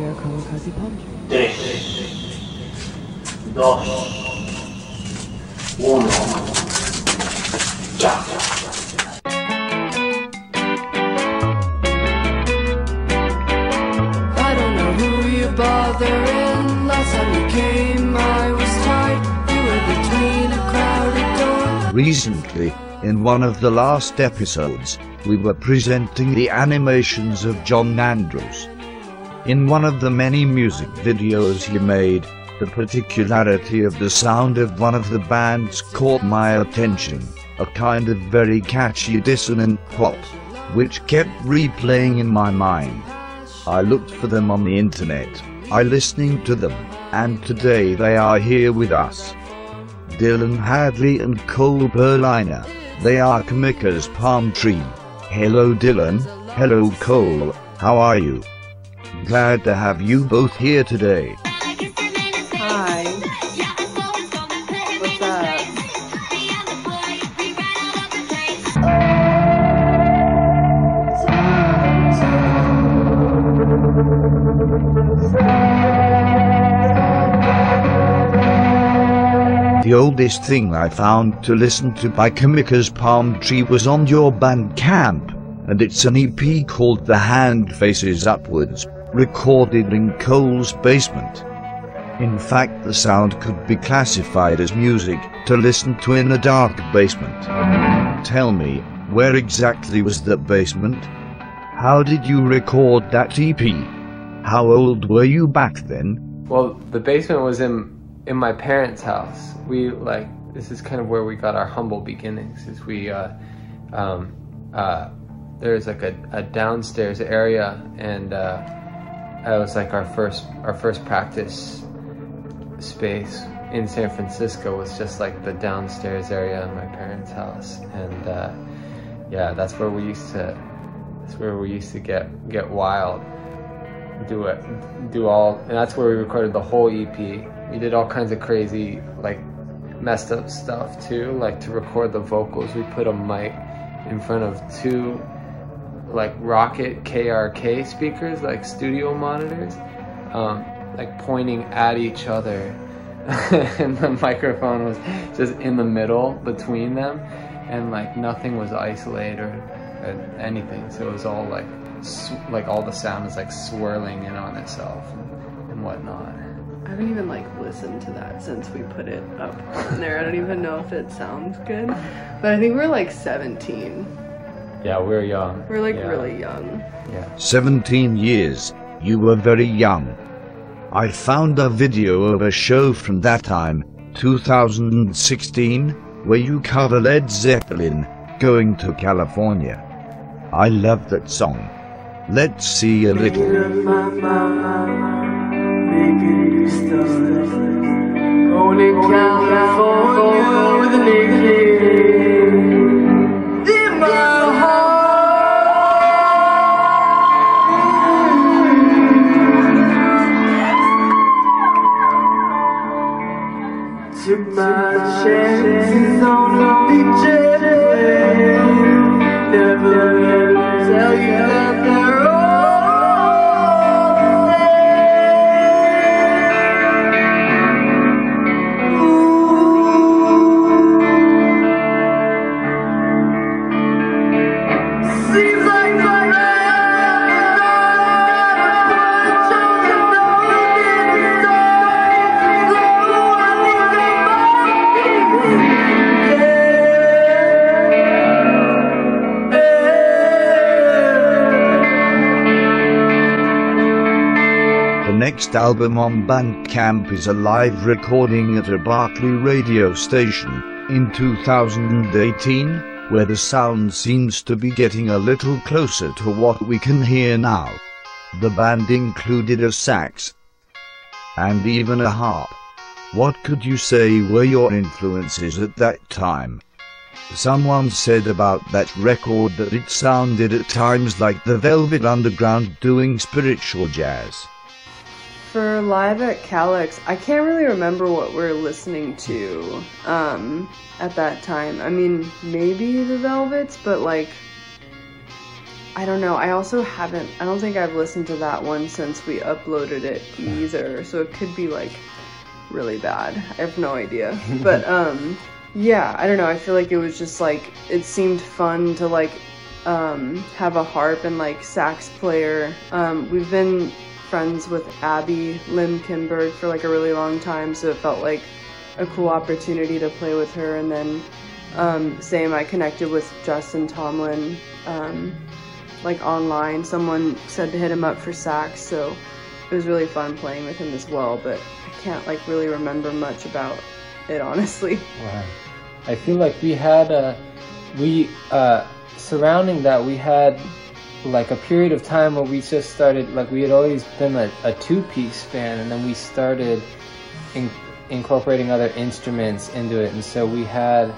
We are Kamikaze Palm Tree. 3, 2, 1, ya. I don't know who you're bothering. Last time you came, I was tired. You were between a crowded door. Recently, in one of the last episodes, we were presenting the animations of John Andrews. In one of the many music videos he made, the particularity of the sound of one of the bands caught my attention, a kind of very catchy dissonant pop, which kept replaying in my mind. I looked for them on the internet, I listening to them, and today they are here with us. Dylan Hadley and Cole Berliner, they are Kamikaze Palm Tree. Hello Dylan, hello Cole, how are you? Glad to have you both here today. Hi. What's up? The oldest thing I found to listen to by Kamikaze Palm Tree was on your Bandcamp, and it's an EP called The Hand Faces Upwards, recorded in Cole's basement. In fact, the sound could be classified as music to listen to in a dark basement. Tell me, where exactly was the basement? How did you record that EP? How old were you back then? Well, the basement was in my parents' house. This is kind of where we got our humble beginnings. Is there's like a downstairs area, and that was like our first practice space in San Francisco. Was just like the downstairs area in my parents' house, and yeah, that's where we used to get wild, do all, and that's where we recorded the whole EP. We did all kinds of crazy, like, messed up stuff too. Like, to record the vocals, we put a mic in front of two, like, Rocket KRK speakers, like studio monitors, like pointing at each other, and the microphone was just in the middle between them, and like nothing was isolated or anything. So it was all like all the sound was like swirling in on itself and whatnot. I haven't even like listened to that since we put it up on there. I don't even know if it sounds good, but I think we're like 17. Yeah, we're young. We're like really young. Yeah. 17 years, you were very young. I found a video of a show from that time, 2016, where you cover Led Zeppelin, Going to California. I love that song. Let's see a little. Going to California with a naked in my heart. Took my chances on the beach. Never let me tell you that they're all. The next album on Bandcamp is a live recording at a Berkeley radio station in 2018, where the sound seems to be getting a little closer to what we can hear now. The band included a sax and even a harp. What could you say were your influences at that time? Someone said about that record that it sounded at times like the Velvet Underground doing spiritual jazz. For Live at Calyx, I can't really remember what we're listening to at that time. I mean, maybe the Velvets, but like I don't know. I don't think I've listened to that one since we uploaded it either. So it could be like really bad. I have no idea. But yeah, I don't know. I feel like it was just like, it seemed fun to like have a harp and like sax player. We've been friends with Abby Lim Kimberg for like a really long time, so it felt like a cool opportunity to play with her. And then same, I connected with Justin Tomlin like online. Someone said to hit him up for sax, so it was really fun playing with him as well, but I can't like really remember much about it, honestly. Wow. I feel like we had surrounding that, we had like a period of time where we just started, like we had always been a two-piece band, and then we started incorporating other instruments into it. And so we had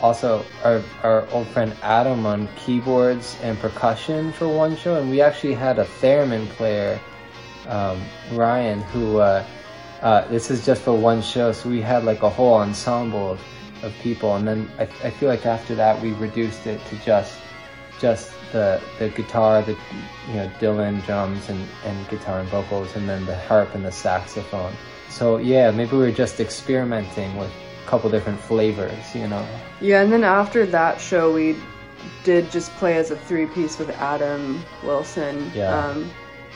also our old friend Adam on keyboards and percussion for one show, and we actually had a theremin player, Ryan, who this is just for one show, so we had like a whole ensemble of people. And then I feel like after that we reduced it to just the guitar, the Dylan drums and guitar and vocals, and then the harp and the saxophone. So yeah, maybe we were just experimenting with a couple different flavors, Yeah, and then after that show we did just play as a three-piece with Adam Wilson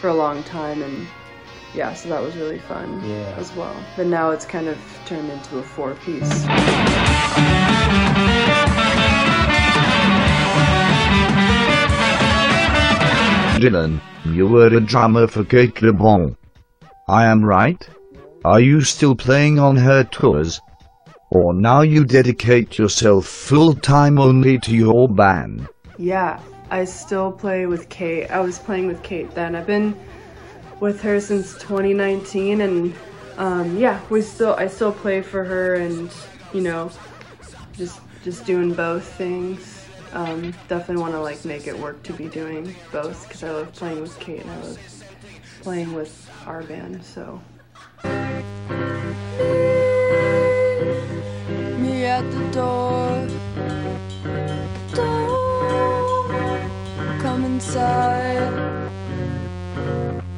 for a long time, and yeah, so that was really fun as well. But now it's kind of turned into a four-piece. Dylan, you were a drummer for Cate Le Bon. I am right? Are you still playing on her tours? Or now you dedicate yourself full-time only to your band? Yeah, I still play with Kate. I was playing with Kate then. I've been with her since 2019, and yeah, I still play for her, and just doing both things. Definitely want to like make it work to be doing both, because I love playing with Kate and I love playing with our band. So Me at the door, don't come inside.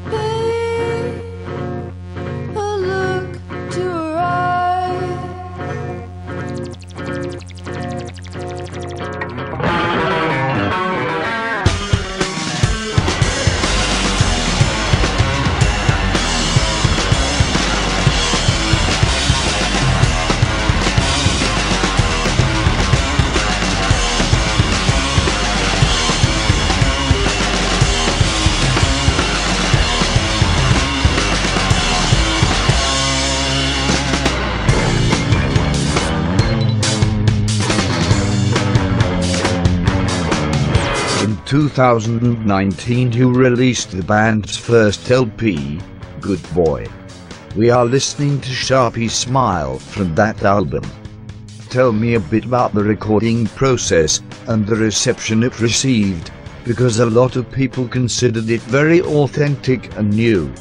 Pay a look to her eye. In 2019 you released the band's first LP, Good Boy. We are listening to Sharpie Smile from that album. Tell me a bit about the recording process and the reception it received, because a lot of people considered it very authentic and new.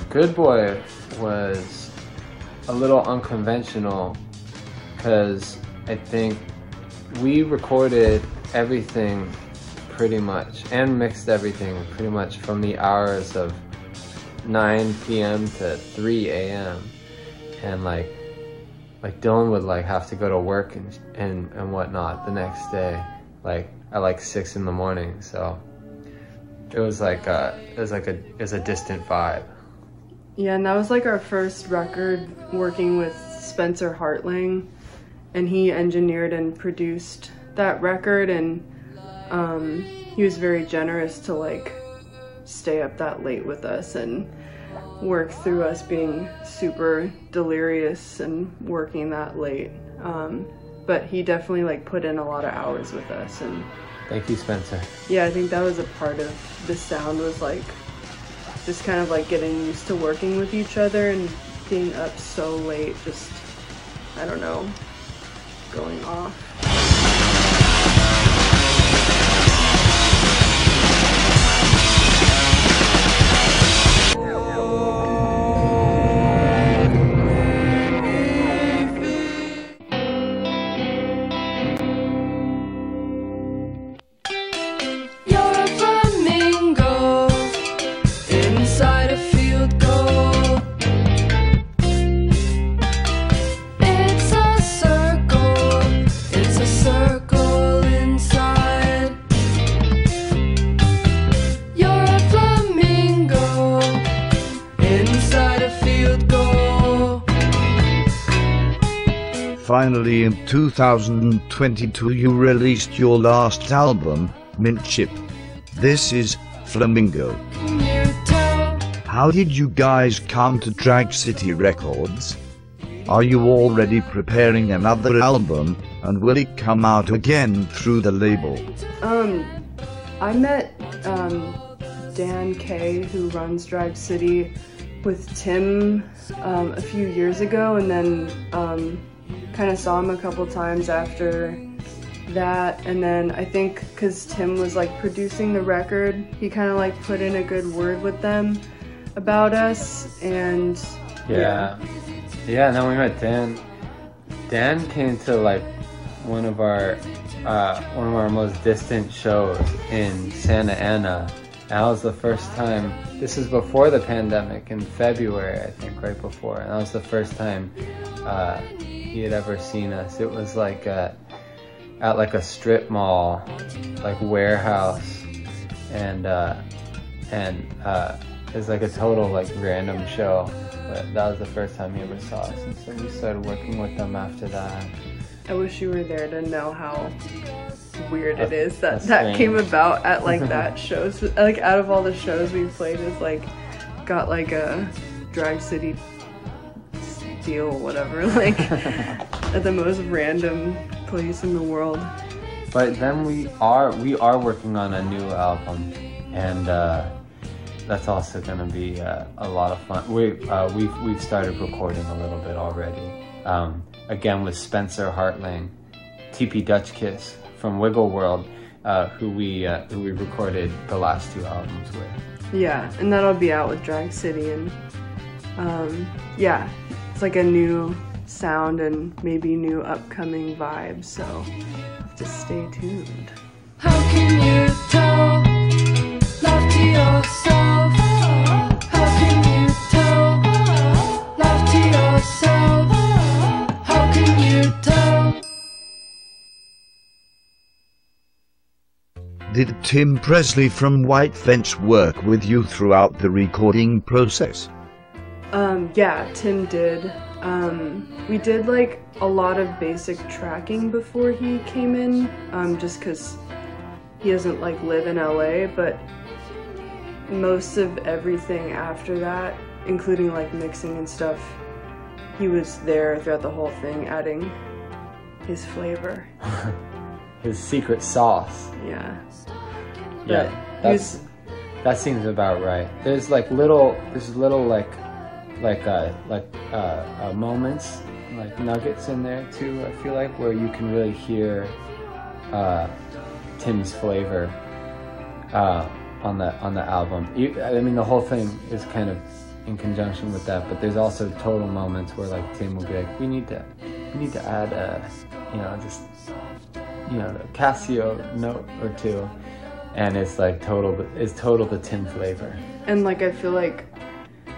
Good Boy was a little unconventional, because I think we recorded everything pretty much, and mixed everything pretty much from the hours of 9 p.m. to 3 a.m. And like Dylan would like have to go to work and whatnot the next day, like at like 6 in the morning. So it was like a distant vibe. yeah, and that was like our first record working with Spencer Hartling, and he engineered and produced that record, and he was very generous to like stay up that late with us and work through us being super delirious and working that late. But he definitely like put in a lot of hours with us, and Thank you, Spencer. yeah, I think that was a part of the sound, was like just kind of like getting used to working with each other and being up so late, just, I don't know, going off. finally in 2022 you released your last album, Mint Chip. This is Flamingo. How did you guys come to Drag City Records? Are you already preparing another album, and will it come out again through the label? I met Dan K, who runs Drag City, with Tim a few years ago, and then kind of saw him a couple times after that. And then I think because Tim was like producing the record, he kind of like put in a good word with them about us. And yeah, and then we met Dan. Dan came to like one of our most distant shows in Santa Ana. And that was the first time. This is before the pandemic, in February, I think, right before. And that was the first time he had ever seen us. It was like at like a strip mall, like warehouse, and it was like a total like random show. But that was the first time he ever saw us, and so we started working with them after that. I wish you were there to know how weird it is that came about at like that show. So, like out of all the shows we played, it's like got like a Drag City deal, whatever, like at the most random place in the world. But then we are working on a new album, and that's also gonna be a lot of fun. We've started recording a little bit already. Again with Spencer Hartling, TP Dutch Kiss from Wiggle World, who we recorded the last two albums with. Yeah, and that'll be out with Drag City, and yeah, it's like a new sound and maybe new upcoming vibes, so just stay tuned. How can you tell? Love to yourself. How can you tell? Love to yourself. How can you tell? Did Tim Presley from White Fence work with you throughout the recording process? Yeah, Tim did. We did like a lot of basic tracking before he came in, just because he doesn't like live in LA, but most of everything after that, including like mixing and stuff, he was there throughout the whole thing, adding his flavor. His secret sauce. Yeah. Yeah, that seems about right. There's little moments, like nuggets in there too, I feel like, where you can really hear Tim's flavor on the album. I mean, the whole thing is kind of in conjunction with that, but there's also total moments where like Tim will be like, we need to add a Casio note or two, and it's like total the Tim flavor. And like I feel like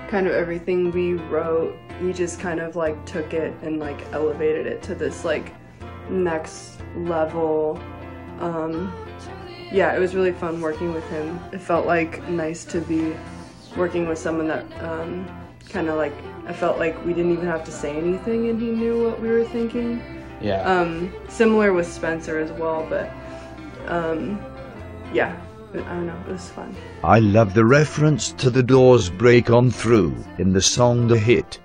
kind of everything we wrote, we just kind of like took it and like elevated it to this like next level. Yeah, it was really fun working with him. It felt like nice to be working with someone that kind of like, I felt like we didn't even have to say anything and he knew what we were thinking. Yeah. Similar with Spencer as well, but yeah, I don't know, it was fun. I love the reference to the Doors' Break On Through in the song The Hit.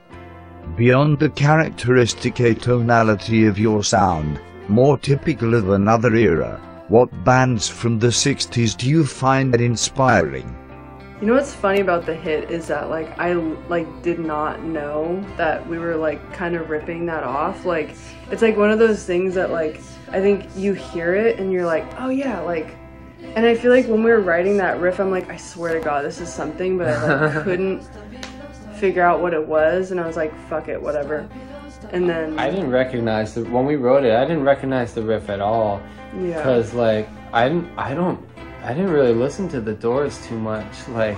Beyond the characteristic atonality of your sound, more typical of another era, what bands from the 60s do you find inspiring? You know what's funny about The Hit is that like I like did not know that we were like kind of ripping that off. Like it's like one of those things that like I think you hear it and you're like, oh yeah, like, and I feel like when we were writing that riff, I'm like, I swear to God, this is something, but I like couldn't figure out what it was, and I was like, fuck it, whatever. And then I didn't recognize when we wrote it, I didn't recognize the riff at all. Yeah. Because like I didn't really listen to the Doors too much, like,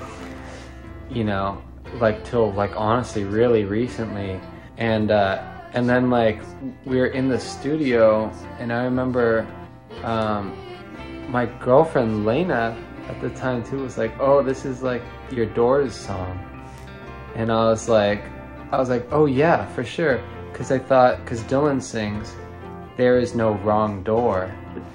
you know, like till like honestly really recently, and then like we were in the studio, and I remember my girlfriend Lena at the time too was like, oh, this is like your Doors song, and I was like, oh yeah, for sure. because I thought, because Dylan sings, "There is no wrong door."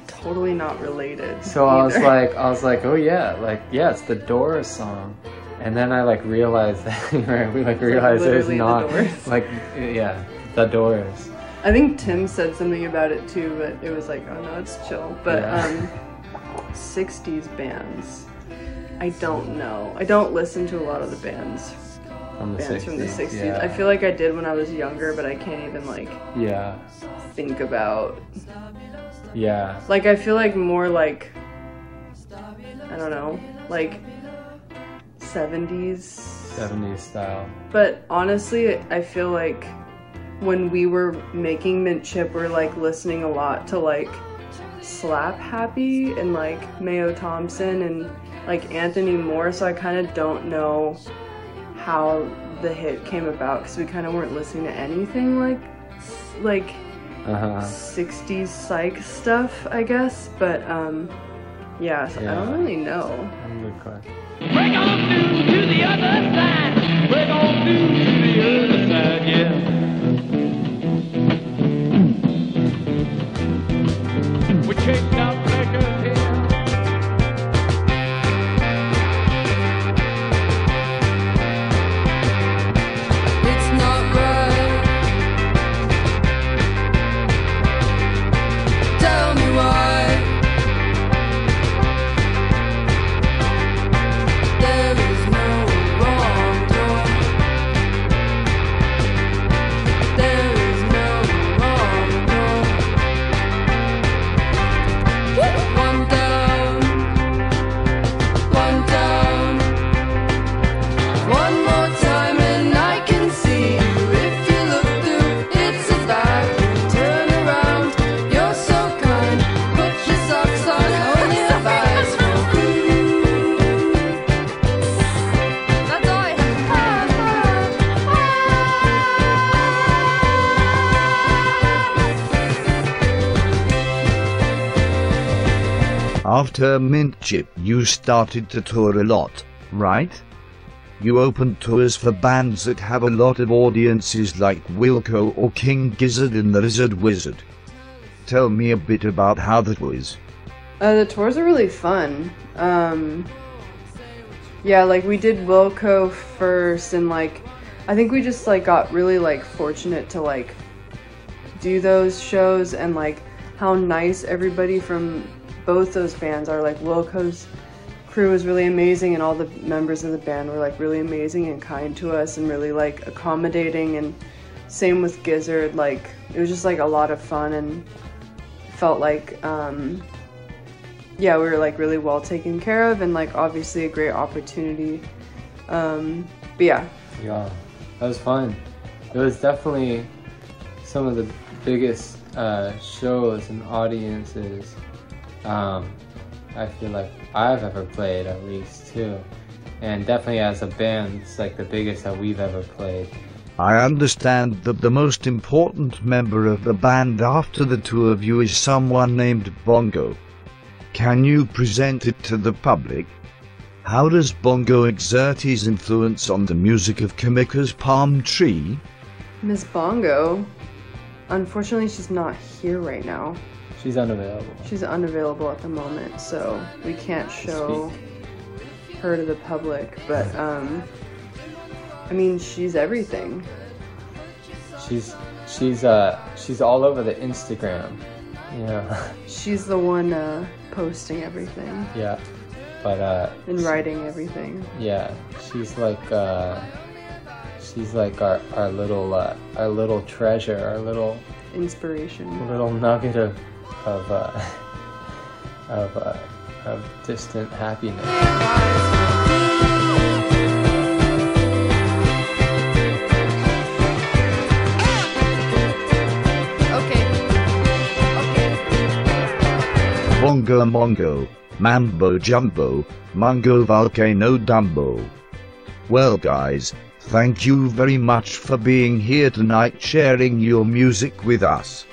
Totally not related. So either. I was like, oh yeah, it's the Doors song. And then I realized that we realized there's not the Doors. I think Tim said something about it too, but it was like, oh no, it's chill. But 60s bands, I don't know. I don't listen to a lot of the bands From the 60s. Yeah. I feel like I did when I was younger, but I can't even think about. Yeah. Like I feel like more like, I don't know, like 70s style. But honestly, I feel like when we were making Mint Chip, we were listening a lot to Slap Happy and Mayo Thompson and Anthony Moore, so I kind of don't know how the hit came about because we kind of weren't listening to anything like 60s psych stuff, I guess. But so I don't really know. Good question. We're gonna do to the other side. We're gonna do to the other side, yeah. We checked out records here. It's not right. Tell me why. There is no wrong door. There is no wrong door. One down, one down. One more time and I can see you. If you look through, it's a back. Turn around, you're so kind. Put your socks on, hold your vibes. That's all I have. After Mint Chip, you started to tour a lot, right? You opened tours for bands that have a lot of audiences like Wilco or King Gizzard and the Lizard Wizard. Tell me a bit about how that was. The tours are really fun. We did Wilco first, and I think we just got really fortunate to do those shows, and how nice everybody from both those bands are. Wilco's crew was really amazing, and all the members of the band were really amazing and kind to us and really accommodating, and same with Gizzard. It was just a lot of fun, and felt we were really well taken care of, and obviously a great opportunity. Yeah, that was fun. It was definitely some of the biggest shows and audiences I feel like I've ever played, at least, too. And definitely as a band, it's the biggest that we've ever played. I understand that the most important member of the band after the two of you is someone named Bongo. Can you present it to the public? How does Bongo exert his influence on the music of Kamikaze Palm Tree? Miss Bongo, unfortunately she's not here right now. She's unavailable. She's unavailable at the moment, so we can't show her to the public, but she's everything. She's all over the Instagram. She's the one posting everything. Yeah. But and writing everything. Yeah. She's our little treasure, our little inspiration. Little nugget of distant happiness. Bongo Mongo, Mambo Jumbo, Mungo Volcano Dumbo. Well guys, thank you very much for being here tonight sharing your music with us.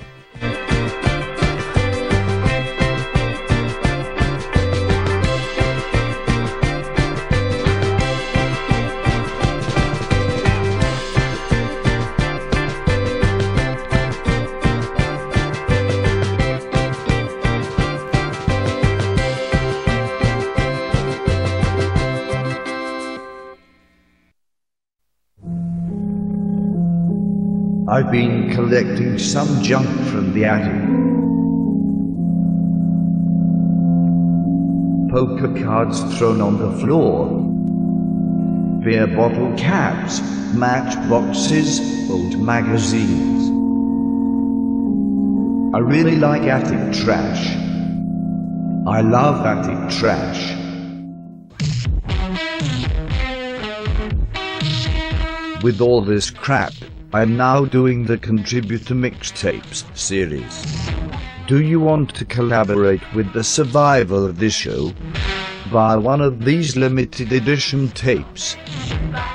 I've been collecting some junk from the attic. Poker cards thrown on the floor, beer bottle caps, matchboxes, old magazines. I really like attic trash. I love attic trash. With all this crap, I'm now doing the Contributor Mixtapes series. Do you want to collaborate with the survival of this show? Buy one of these limited edition tapes.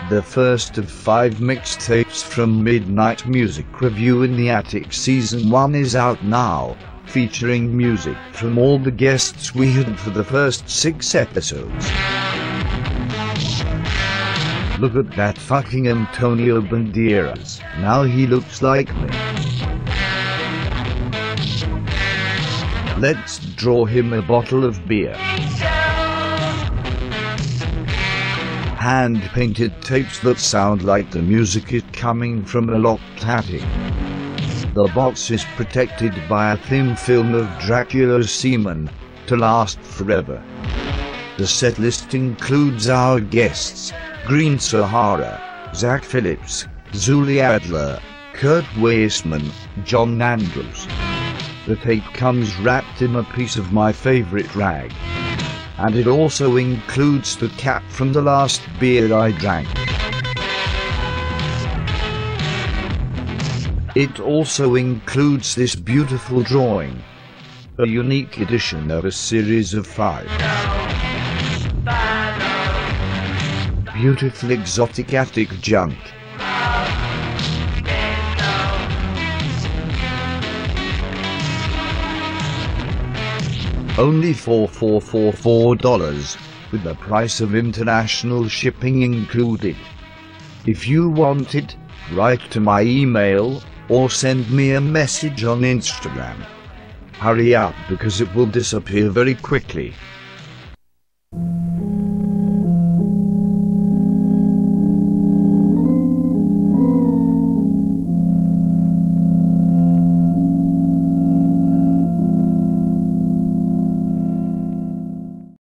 The first of 5 mixtapes from Midnight Music Review in the Attic Season 1 is out now, featuring music from all the guests we had for the first 6 episodes. Look at that fucking Antonio Banderas, now he looks like me. Let's draw him a bottle of beer. Hand-painted tapes that sound like the music is coming from a locked attic. The box is protected by a thin film of Dracula's semen, to last forever. The set list includes our guests, Green Sahara, Zach Phillips, Zuli Adler, Kurt Weissman, John Andrews. The tape comes wrapped in a piece of my favorite rag. And it also includes the cap from the last beer I drank. It also includes this beautiful drawing, a unique edition of a series of 5. Beautiful exotic attic junk. Only $4,444, with the price of international shipping included. If you want it, write to my email, or send me a message on Instagram. Hurry up because it will disappear very quickly.